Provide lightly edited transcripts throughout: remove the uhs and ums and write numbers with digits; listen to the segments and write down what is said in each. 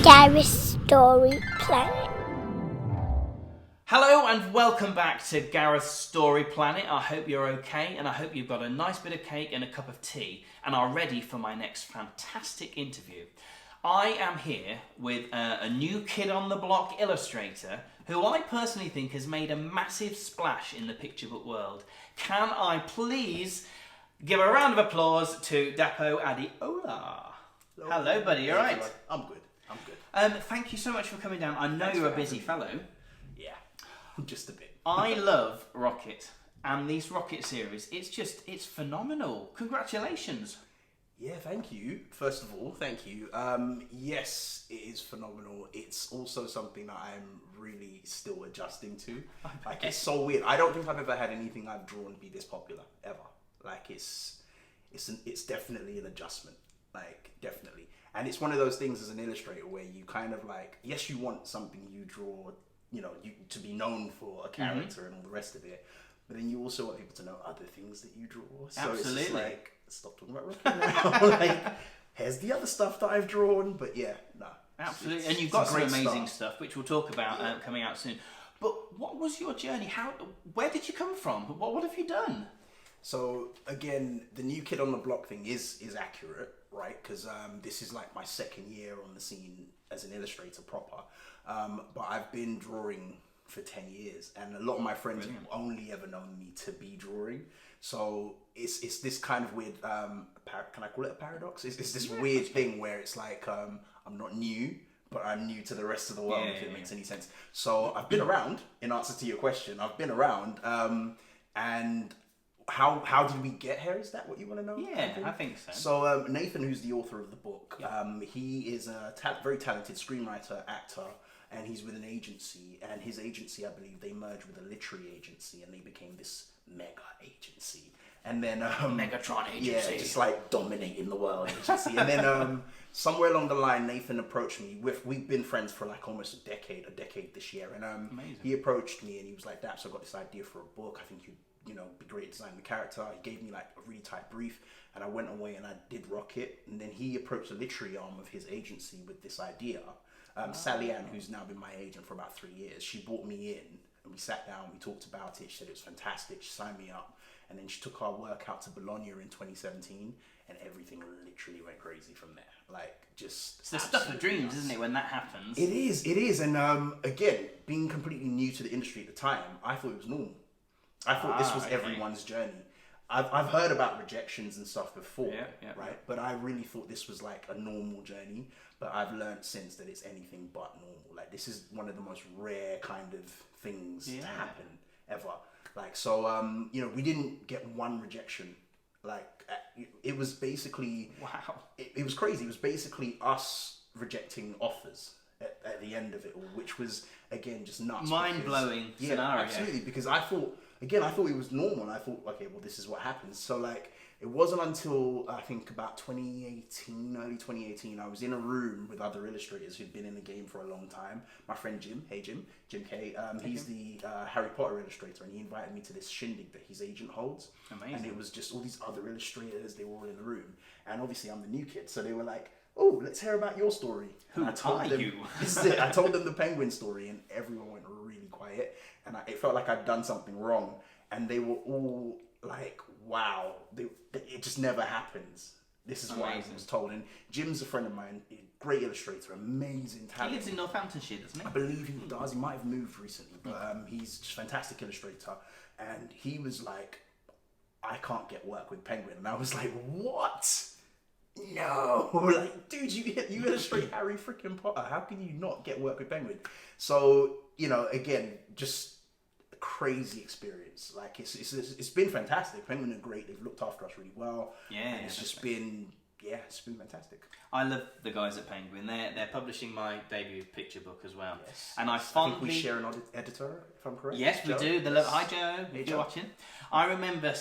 Gareth Story Planet. Hello and welcome back to Gareth's Story Planet. I hope you're okay and I hope you've got a nice bit of cake and a cup of tea and are ready for my next fantastic interview. I am here with a new kid on the block illustrator who I personally think has made a massive splash in the picture book world. Can I please give a round of applause to Dapo Adeola? Hello buddy, you alright? I'm good. Thank you so much for coming down. I know you're a busy fellow. Yeah, just a bit. I love Rocket and these Rocket series. It's phenomenal. Congratulations. Yeah, thank you. First of all, thank you. Yes, it is phenomenal. It's also something that I'm really still adjusting to. Like, it's so weird. I don't think I've ever had anything I've drawn be this popular ever. Like, it's definitely an adjustment. Like, definitely. And it's one of those things as an illustrator where you kind of like, yes, you want something you draw, you to be known for a character and all the rest of it, but then you also want people to know other things that you draw. So Absolutely. It's just like, stop talking about Rocket now. Like, here's the other stuff that I've drawn, but yeah, no. Absolutely. And you've got some amazing stuff, which we'll talk about coming out soon. But what was your journey? Where did you come from? What have you done? So again, the new kid on the block thing is accurate, right? Because this is like my second year on the scene as an illustrator proper. But I've been drawing for 10 years, and a lot of my friends have only ever known me to be drawing. So it's this kind of weird, can I call it a paradox? It's this weird thing where it's like, I'm not new, but I'm new to the rest of the world, if it makes any sense. So I've been around, in answer to your question, I've been around, and how did we get here? Is that what you want to know? Yeah, I think so. So Nathan, who's the author of the book, he is a very talented screenwriter, actor, and he's with an agency. And his agency, I believe, they merged with a literary agency, and they became this mega agency. And then Megatron agency, yeah, just like dominating the world agency. And then somewhere along the line, Nathan approached me. We've been friends for like almost a decade this year. And he approached me and he was like, "Daps, I've got this idea for a book. I think you'd be great at designing the character." He gave me like a really tight brief, and I went away and I did Rocket. And then he approached the literary arm of his agency with this idea. Sally Ann, who's now been my agent for about 3 years, she brought me in and we sat down, we talked about it. She said it was fantastic. She signed me up, and then she took our work out to Bologna in 2017, and everything literally went crazy from there. Like, just it's the stuff of dreams, isn't it, when that happens? It is. And again, being completely new to the industry at the time, I thought it was normal. I thought this was everyone's journey. I've heard about rejections and stuff before, right? But I really thought this was like a normal journey. But I've learned since that it's anything but normal. Like, this is one of the most rare kind of things to happen ever. Like, so, we didn't get one rejection. Like, it was basically... Wow. It was crazy. It was basically us rejecting offers at the end of it all, which was, again, just nuts. Mind-blowing scenario. Absolutely, because I thought it was normal, and I thought, okay, well, this is what happens. So, like, it wasn't until, I think, about early 2018, I was in a room with other illustrators who'd been in the game for a long time. My friend Jim K, he's the Harry Potter illustrator, and he invited me to this shindig that his agent holds. Amazing. And it was just all these other illustrators, they were all in the room. And obviously, I'm the new kid, so they were like, "Oh, let's hear about your story." Who are you? This is it. I told them the penguin story, and everyone went really quiet, and it felt like I'd done something wrong. And they were all like, "Wow, it just never happens." This is what I was told. And Jim's a friend of mine, great illustrator, amazing talent. He lives in Northamptonshire, doesn't he? I believe he does. He might have moved recently, but he's just a fantastic illustrator. And he was like, "I can't get work with Penguin," and I was like, "What? No!" Like, dude, you illustrate Harry freaking Potter. How can you not get work with Penguin? So, again, just a crazy experience. Like, it's been fantastic. Penguin are great. They've looked after us really well. Yeah, and it's just been fantastic. I love the guys at Penguin. They're publishing my debut picture book as well. Yes. And I think we share an editor, if I'm correct. Yes, we do. Hi, Joe. Hey, If Joe. you're watching. I remember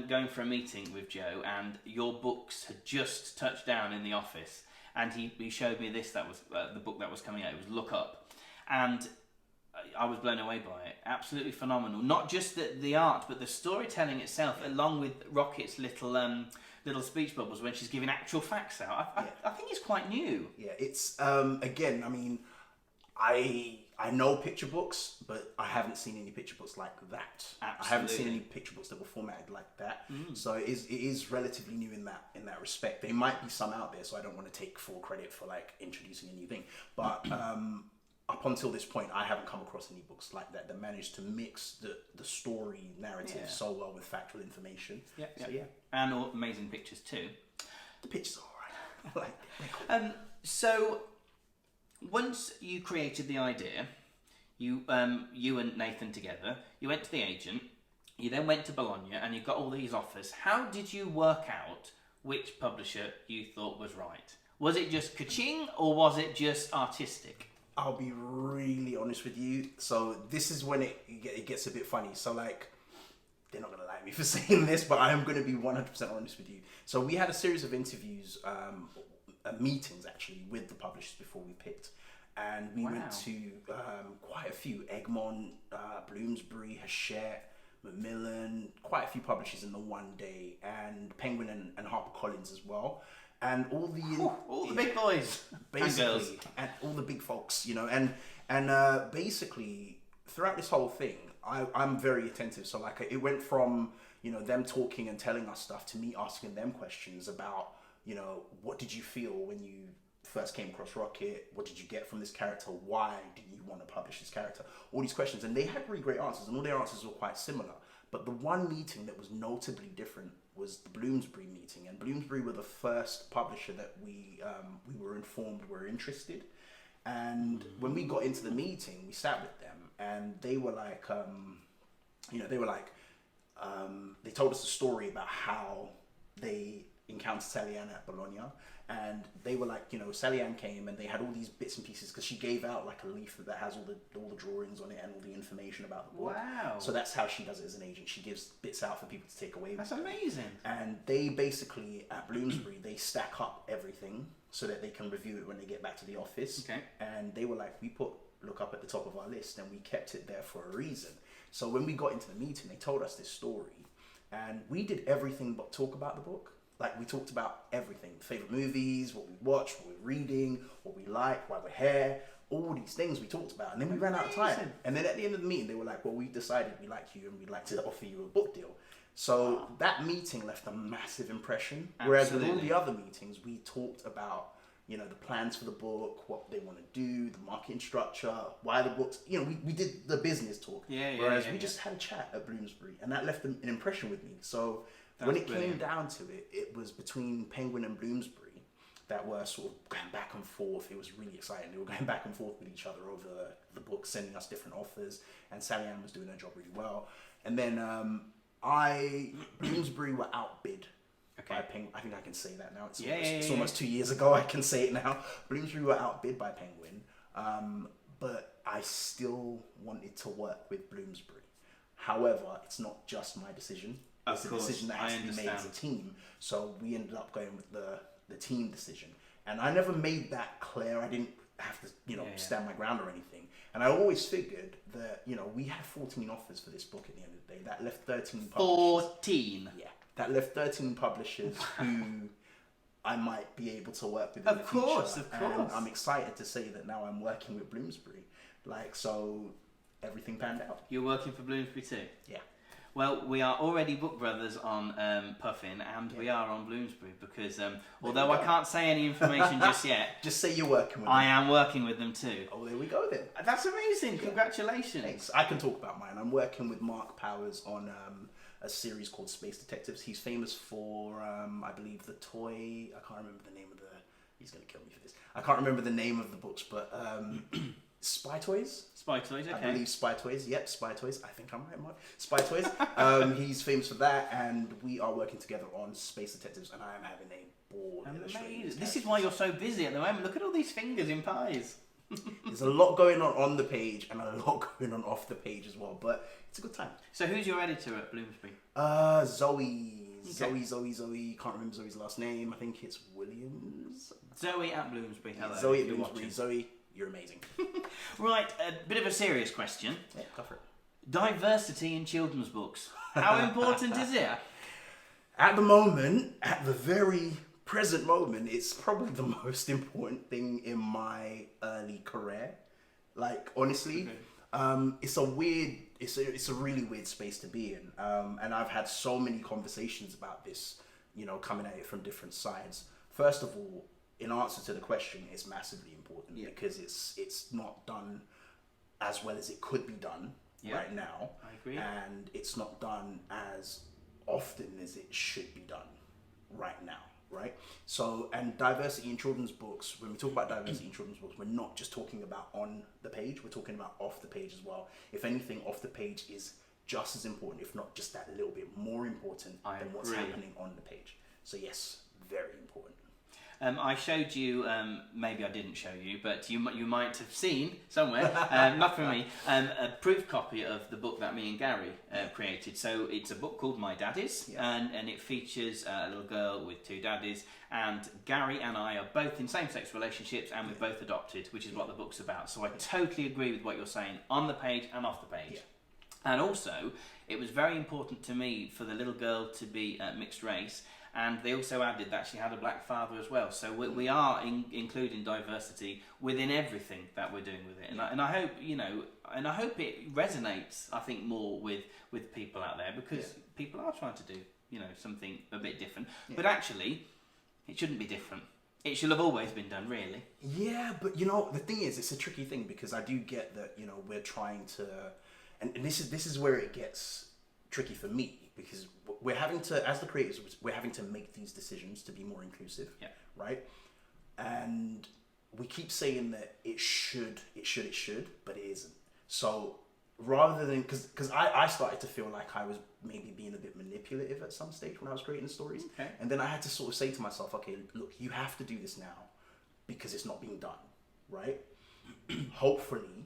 going for a meeting with Joe, and your books had just touched down in the office, and he showed me this. That was the book that was coming out. It was Look Up, and I was blown away by it. Absolutely phenomenal. Not just the art, but the storytelling itself, along with Rocket's little speech bubbles when she's giving actual facts out. I think it's quite new. Yeah, it's again. I mean, I know picture books, but I haven't seen any picture books like that. Absolutely. I haven't seen any picture books that were formatted like that. So it is relatively new in that respect. There might be some out there, so I don't want to take full credit for like introducing a new thing. But up until this point, I haven't come across any books like that managed to mix the story narrative so well with factual information. Yeah, so, and amazing pictures too. The pictures are alright. I like. So once you created the idea, you and Nathan together, you went to the agent. You then went to Bologna, and you got all these offers. How did you work out which publisher you thought was right? Was it just ka-ching, or was it just artistic? I'll be really honest with you. So this is when it gets a bit funny. So like, they're not going to like me for saying this, but I am going to be 100% honest with you. So we had a series of interviews, meetings actually, with the publishers before we picked. And we went to quite a few, Egmont, Bloomsbury, Hachette, Macmillan, quite a few publishers in the one day, and Penguin and HarperCollins as well. And all the big boys, basically, and all the big folks, you know, and basically throughout this whole thing, I'm very attentive. So like, it went from, you know, them talking and telling us stuff to me asking them questions about, you know, what did you feel when you first came across Rocket? What did you get from this character? Why did you want to publish this character? All these questions, and they had really great answers, and all their answers were quite similar. But the one meeting that was notably different was the Bloomsbury meeting, and Bloomsbury were the first publisher that we were informed were interested. And when we got into the meeting, we sat with them, and they were like, they told us a story about how they encountered Sally Ann at Bologna, and they were like, you know, Sally Ann came and they had all these bits and pieces because she gave out like a leaflet that has all the drawings on it and all the information about the book. Wow! So that's how she does it as an agent. She gives bits out for people to take away. That's amazing. And they basically at Bloomsbury they stack up everything so that they can review it when they get back to the office. Okay. And they were like, we put look up at the top of our list and we kept it there for a reason. So when we got into the meeting, they told us this story, and we did everything but talk about the book. Like, we talked about everything, favorite movies, what we watch, what we're reading, what we like, why we're here, all these things we talked about. And then we ran out of time. And then at the end of the meeting, they were like, well, we've decided we like you and we'd like to offer you a book deal. So that meeting left a massive impression. Whereas with all the other meetings, we talked about, you know, the plans for the book, what they want to do, the marketing structure, why the books, you know, we did the business talk. Whereas we just had a chat at Bloomsbury, and that left an impression with me. So when it came down to it, it was between Penguin and Bloomsbury that were sort of going back and forth. It was really exciting. They were going back and forth with each other over the book, sending us different offers, and Sally Ann was doing her job really well. And then Bloomsbury were outbid. By Penguin. I think I can say that now. It's almost 2 years ago. I can say it now. Bloomsbury were outbid by Penguin, but I still wanted to work with Bloomsbury. However, it's not just my decision. It's a decision that has to be made as a team. So we ended up going with the team decision, and I never made that clear. I didn't have to, stand my ground or anything. And I always figured that, we had 14 offers for this book at the end of the day. That left 13 publishers. 14? Yeah. That left 13 publishers who I might be able to work with in the future. Of course. And I'm excited to say that now I'm working with Bloomsbury. So everything panned out. You're working for Bloomsbury too? Yeah. Well, we are already book brothers on Puffin, and we are on Bloomsbury because although I can't say any information just yet, just say you're working with them. I am working with them too. Oh, there we go then. That's amazing. Congratulations. Thanks. I can talk about mine. I'm working with Mark Powers on a series called Space Detectives. He's famous for, I believe, the toy. I can't remember the name of the. He's gonna kill me for this. I can't remember the name of the books, but Spy Toys. Spy Toys. Okay. I believe Spy Toys. Yep, Spy Toys. I think I'm right, Mark. Spy Toys. He's famous for that, and we are working together on Space Detectives, and I am having a ball. Amazing. This is why you're so busy at the moment. Look at all these fingers in pies. There's a lot going on the page and a lot going on off the page as well, but it's a good time. So who's your editor at Bloomsbury? Zoe. Okay. Zoe. Can't remember Zoe's last name. I think it's Williams. Zoe at Bloomsbury. Hello. Zoe at Bloomsbury. Zoe, You're amazing. Right, a bit of a serious question. Yeah, go for it. Diversity in children's books. How important is it? At the moment, at the very present moment, it's probably the most important thing in my early career. Like, honestly, it's a really weird space to be in. And I've had so many conversations about this, you know, coming at it from different sides. First of all, in answer to the question, it's massively important because it's not done as well as it could be done right now. I agree. And it's not done as often as it should be done right now, right? So, and diversity in children's books, when we talk about diversity in children's books, we're not just talking about on the page, we're talking about off the page as well. If anything, off the page is just as important, if not just that little bit more important than what's happening on the page. So yes, very important. I showed you, maybe I didn't show you, but you might have seen somewhere, not from me, a proof copy of the book that me and Gary created. So it's a book called My Daddies, and it features a little girl with two daddies, and Gary and I are both in same-sex relationships, and we're both adopted, which is what the book's about. So I totally agree with what you're saying, on the page and off the page. And also, it was very important to me for the little girl to be mixed race, and they also added that she had a black father as well. So we are including diversity within everything that we're doing with it. And I hope, you know, and I hope it resonates, I think, more with people out there, because people are trying to do, you know, something a bit different. But actually, it shouldn't be different. It should have always been done, really. Yeah, but you know, the thing is, it's a tricky thing, because I do get that, you know, we're trying to, and this is where it gets tricky for me, because we're having to, as the creators, we're having to make these decisions to be more inclusive, right? And we keep saying that it should, but it isn't. So rather than, because I started to feel like I was maybe being a bit manipulative at some stage when I was creating the stories. And then I had to sort of say to myself, okay, look, you have to do this now because it's not being done, right? Hopefully,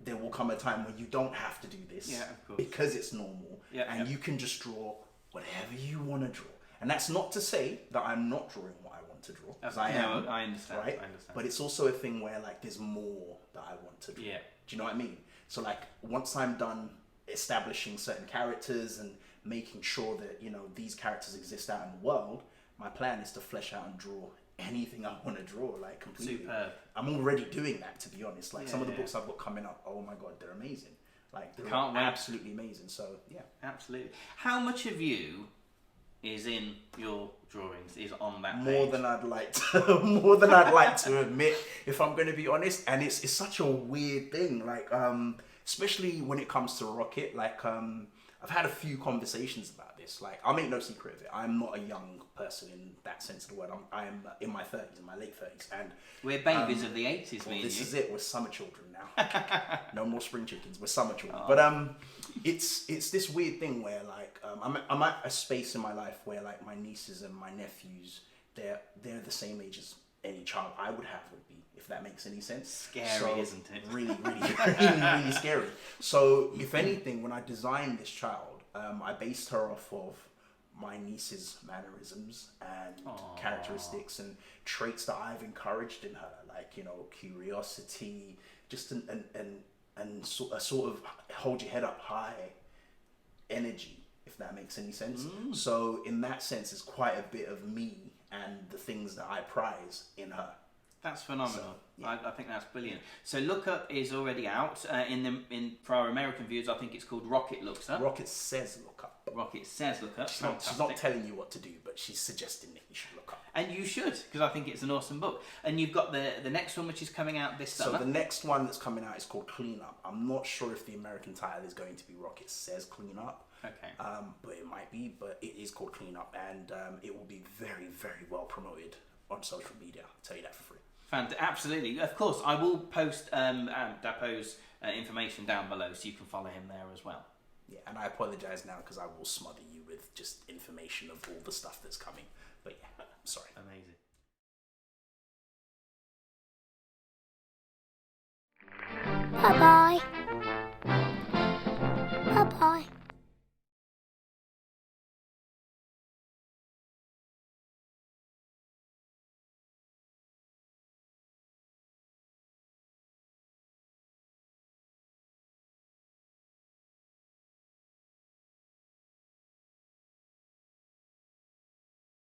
there will come a time when you don't have to do this because it's normal, and you can just draw whatever you want to draw. And that's not to say that I'm not drawing what I want to draw, because I am. I understand. Right? I understand. But it's also a thing where, like, there's more that I want to draw. Do you know what I mean? So, like, once I'm done establishing certain characters and making sure that, you know, these characters exist out in the world, my plan is to flesh out and draw anything I want to draw, like, completely. Superb. I'm already doing that, to be honest. Like, some of the books I've got coming up, oh my god, they're amazing. Like, they're absolutely amazing. So yeah, absolutely. How much of you is in your drawings, is on that more page? Than I'd like to more than I'd like to admit, if I'm going to be honest. And it's such a weird thing, like, especially when it comes to Rocket. Like, I've had a few conversations about this. Like, I'll make no secret of it, I'm not a young person in that sense of the word. I'm in my 30s, in my late 30s, and we're babies of the 80s. Well, this is it. We're summer children now. No more spring chickens. We're summer children. But it's this weird thing where, like, I'm at a space in my life where, like, my nieces and my nephews, they're the same age as any child I would be, if that makes any sense. Scary, isn't it? Really, really scary. So, if anything, when I designed this child, I based her off of my niece's mannerisms and characteristics and traits that I've encouraged in her, like, you know, curiosity, just a sort of hold your head up high energy, if that makes any sense. So in that sense, it's quite a bit of me and the things that I prize in her. That's phenomenal. So, I think that's brilliant. So Look Up is already out. For our American viewers, I think it's called Rocket Looks Up. Rocket says look up. Rocket says look up. She's not telling you what to do, but she's suggesting that you should look up. And you should, because I think it's an awesome book. And you've got the next one, which is coming out this summer. So the next one that's coming out is called Clean Up. I'm not sure if the American title is going to be Rocket Says Clean Up. Okay. But it might be. But it is called Clean Up, and it will be very, very well promoted on social media. I'll tell you that for free. Absolutely. Of course, I will post Dapo's information down below, so you can follow him there as well. Yeah, and I apologise now because I will smother you with just information of all the stuff that's coming. But yeah, I'm sorry. Amazing. Bye-bye.